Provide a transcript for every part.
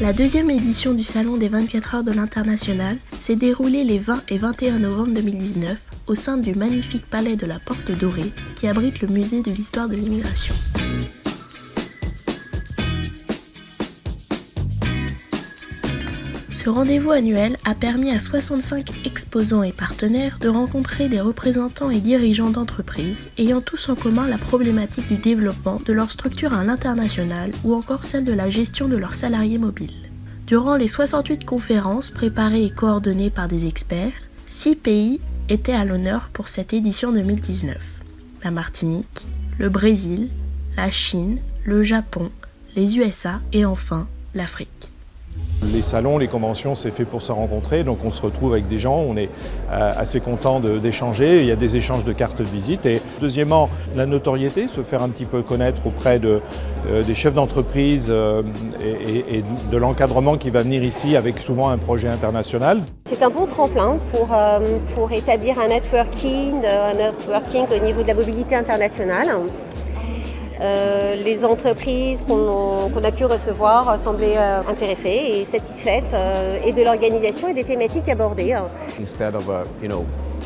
La deuxième édition du Salon des 24 heures de l'International s'est déroulée les 20 et 21 novembre 2019 au sein du magnifique palais de la Porte Dorée qui abrite le musée de l'histoire de l'immigration. Ce rendez-vous annuel a permis à 65 exposants et partenaires de rencontrer des représentants et dirigeants d'entreprises ayant tous en commun la problématique du développement de leur structure à l'international ou encore celle de la gestion de leurs salariés mobiles. Durant les 68 conférences préparées et coordonnées par des experts, 6 pays étaient à l'honneur pour cette édition 2019. La Martinique, le Brésil, la Chine, le Japon, les USA et enfin l'Afrique. Les salons, les conventions, c'est fait pour se rencontrer, donc on se retrouve avec des gens, on est assez content d'échanger, il y a des échanges de cartes de visite. Et deuxièmement, la notoriété, se faire un petit peu connaître auprès des chefs d'entreprise et de l'encadrement qui va venir ici avec souvent un projet international. C'est un bon tremplin pour établir un networking au niveau de la mobilité internationale. Les entreprises qu'on a pu recevoir semblaient intéressées et satisfaites et de l'organisation et des thématiques abordées. Instead of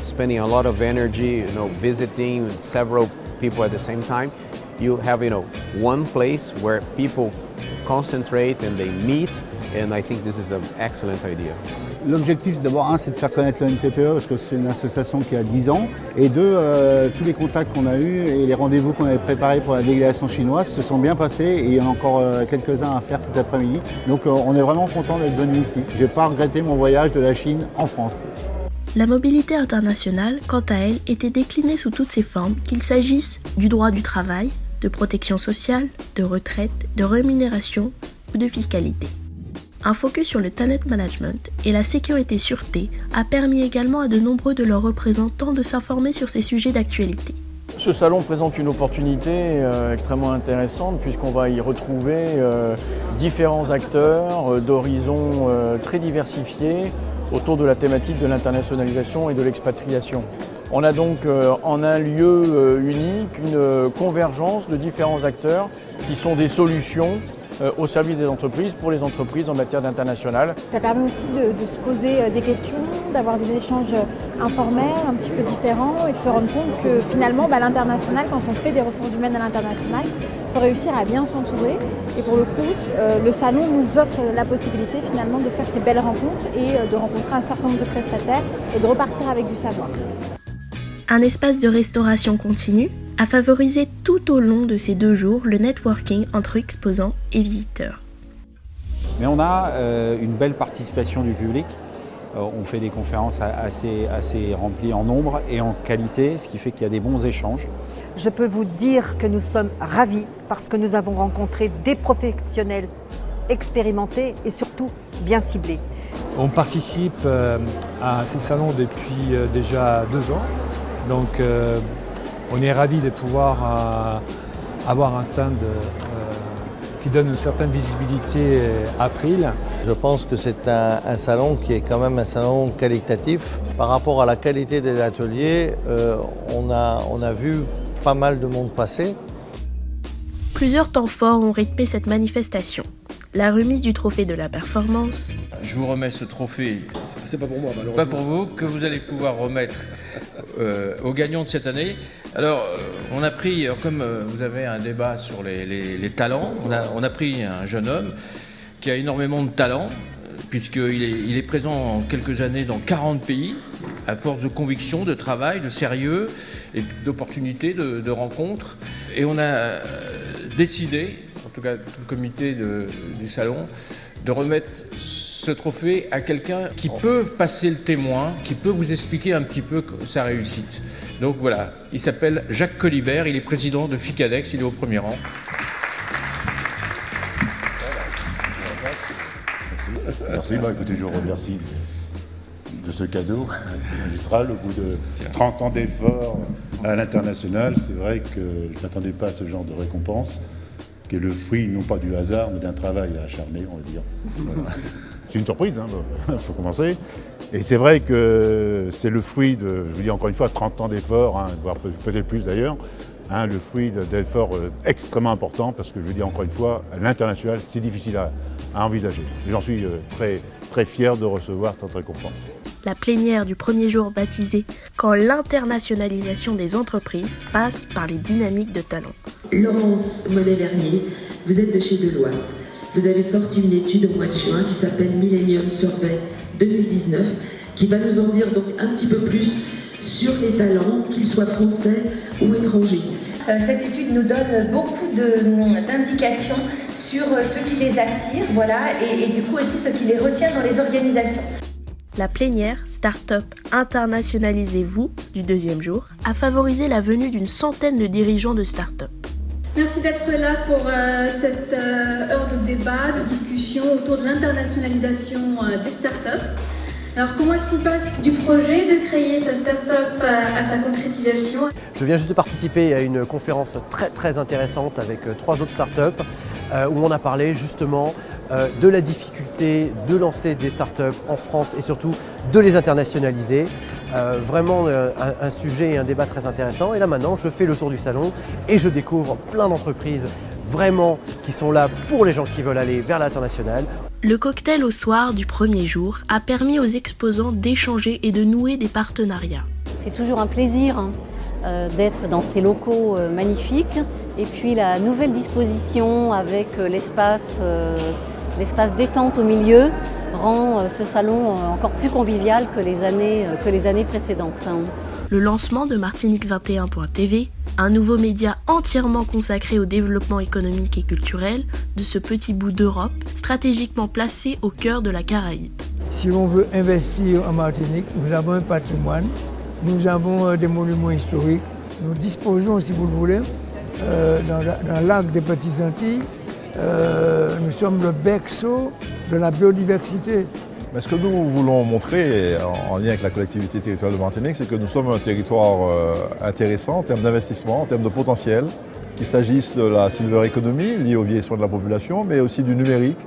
spending a lot of energy, visiting several people at the same time, you have one place where people concentrate and they meet, and I think this is an excellent idea. L'objectif, c'est d'abord, c'est de faire connaître l'ONTPE parce que c'est une association qui a 10 ans. Et deux, tous les contacts qu'on a eus et les rendez-vous qu'on avait préparés pour la délégation chinoise se sont bien passés et il y en a encore quelques-uns à faire cet après-midi. Donc on est vraiment content d'être venu ici. Je n'ai pas regretté mon voyage de la Chine en France. La mobilité internationale, quant à elle, était déclinée sous toutes ses formes, qu'il s'agisse du droit du travail, de protection sociale, de retraite, de rémunération ou de fiscalité. Un focus sur le talent management et la sécurité-sûreté a permis également à de nombreux de leurs représentants de s'informer sur ces sujets d'actualité. Ce salon présente une opportunité extrêmement intéressante puisqu'on va y retrouver différents acteurs d'horizons très diversifiés autour de la thématique de l'internationalisation et de l'expatriation. On a donc en un lieu unique une convergence de différents acteurs qui sont des solutions au service des entreprises, pour les entreprises en matière d'international. Ça permet aussi de se poser des questions, d'avoir des échanges informels, un petit peu différents et de se rendre compte que finalement l'international, quand on fait des ressources humaines à l'international, il faut réussir à bien s'entourer. Et pour le coup, le salon nous offre la possibilité finalement de faire ces belles rencontres et de rencontrer un certain nombre de prestataires et de repartir avec du savoir. Un espace de restauration continue a favorisé tout au long de ces 2 jours le networking entre exposants et visiteurs. Mais on a une belle participation du public. On fait des conférences assez remplies en nombre et en qualité, ce qui fait qu'il y a des bons échanges. Je peux vous dire que nous sommes ravis parce que nous avons rencontré des professionnels expérimentés et surtout bien ciblés. On participe à ces salons depuis déjà 2 ans. Donc on est ravis de pouvoir avoir un stand qui donne une certaine visibilité à April. Je pense que c'est un salon qui est quand même un salon qualitatif. Par rapport à la qualité des ateliers, on a vu pas mal de monde passer. Plusieurs temps forts ont rythmé cette manifestation. La remise du trophée de la performance. Je vous remets ce trophée, c'est pas pour moi, malheureusement. Pas pour vous, que vous allez pouvoir remettre aux gagnants de cette année. Alors, on a pris, comme vous avez un débat sur les talents, on a pris un jeune homme qui a énormément de talent, puisqu'il est présent en quelques années dans 40 pays, à force de conviction, de travail, de sérieux et d'opportunités, de rencontres. Et on a décidé, en tout cas tout le comité du salon, de remettre ce trophée à quelqu'un qui peut passer le témoin, qui peut vous expliquer un petit peu sa réussite. Donc voilà, il s'appelle Jacques Colibert, il est président de FICADEX, il est au premier rang. Merci, écoutez, je vous remercie de ce cadeau magistral au bout de 30 ans d'efforts à l'international. C'est vrai que je ne m'attendais pas à ce genre de récompense, qui est le fruit non pas du hasard, mais d'un travail acharné, on va dire. Voilà. C'est une surprise, il faut commencer. Et c'est vrai que c'est le fruit de, je vous dis encore une fois, 30 ans d'efforts, voire peut-être plus d'ailleurs, le fruit d'efforts extrêmement importants, parce que je vous dis encore une fois, à l'international, c'est difficile à envisager. J'en suis très fier de recevoir cette récompense. La plénière du premier jour baptisée « Quand l'internationalisation des entreprises passe par les dynamiques de talent ». Laurence Monet-Vernier, vous êtes de chez Deloitte. Vous avez sorti une étude au mois de juin qui s'appelle Millennium Survey 2019, qui va nous en dire donc un petit peu plus sur les talents, qu'ils soient français ou étrangers. Cette étude nous donne beaucoup d'indications sur ce qui les attire, voilà, et du coup aussi ce qui les retient dans les organisations. La plénière Startup Internationalisez-vous du deuxième jour a favorisé la venue d'une centaine de dirigeants de start-up. Merci d'être là pour cette heure de débat, de discussion autour de l'internationalisation des startups. Alors comment est-ce qu'on passe du projet de créer sa start-up à sa concrétisation? Je viens juste de participer à une conférence très intéressante avec 3 autres startups où on a parlé justement de la difficulté de lancer des startups en France et surtout de les internationaliser. Vraiment un sujet et un débat très intéressant. Et là maintenant, je fais le tour du salon et je découvre plein d'entreprises vraiment qui sont là pour les gens qui veulent aller vers l'international. Le cocktail au soir du premier jour a permis aux exposants d'échanger et de nouer des partenariats. C'est toujours un plaisir d'être dans ces locaux magnifiques. Et puis la nouvelle disposition avec l'espace détente au milieu rend ce salon encore plus convivial que les années précédentes. Le lancement de Martinique21.tv, un nouveau média entièrement consacré au développement économique et culturel de ce petit bout d'Europe, stratégiquement placé au cœur de la Caraïbe. Si l'on veut investir en Martinique, nous avons un patrimoine, nous avons des monuments historiques, nous disposons, si vous le voulez, dans l'arc des Petites Antilles, nous sommes le berceau de la biodiversité. Mais ce que nous voulons montrer, en lien avec la collectivité territoriale de Martinique, c'est que nous sommes un territoire intéressant en termes d'investissement, en termes de potentiel, qu'il s'agisse de la silver economy, liée au vieillissement de la population, mais aussi du numérique.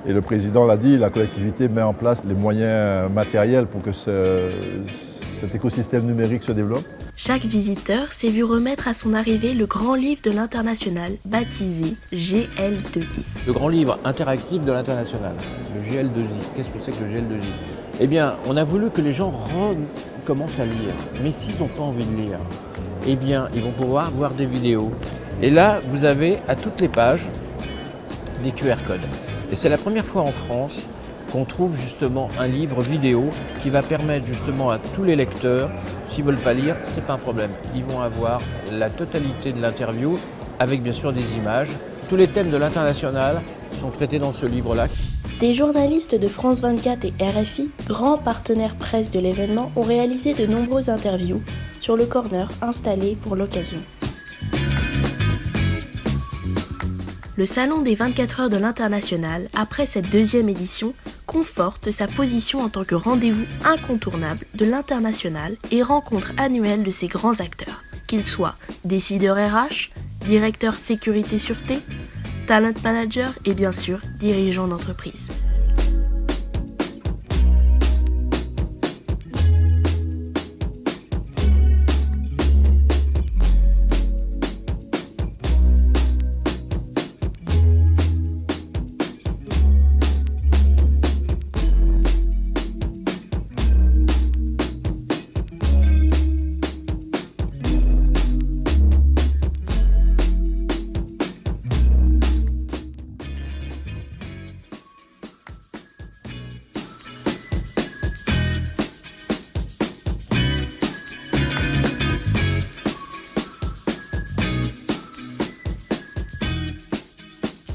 Et le président l'a dit, la collectivité met en place les moyens matériels pour que cet écosystème numérique se développe. Chaque visiteur s'est vu remettre à son arrivée le grand livre de l'international, baptisé GL2I. Le grand livre interactif de l'international, le GL2I. Qu'est-ce que c'est que le GL2I? Eh bien, on a voulu que les gens commencent à lire. Mais s'ils n'ont pas envie de lire, eh bien, ils vont pouvoir voir des vidéos. Et là, vous avez à toutes les pages des QR codes. Et c'est la première fois en France qu'on trouve justement un livre vidéo qui va permettre justement à tous les lecteurs, s'ils ne veulent pas lire, c'est pas un problème. Ils vont avoir la totalité de l'interview avec bien sûr des images. Tous les thèmes de l'international sont traités dans ce livre-là. Des journalistes de France 24 et RFI, grands partenaires presse de l'événement, ont réalisé de nombreuses interviews sur le corner installé pour l'occasion. Le Salon des 24 heures de l'international, après cette deuxième édition, conforte sa position en tant que rendez-vous incontournable de l'international et rencontre annuelle de ses grands acteurs, qu'ils soient décideurs RH, directeurs sécurité-sûreté, talent managers et bien sûr dirigeants d'entreprise.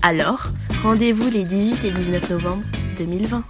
Alors, rendez-vous les 18 et 19 novembre 2020.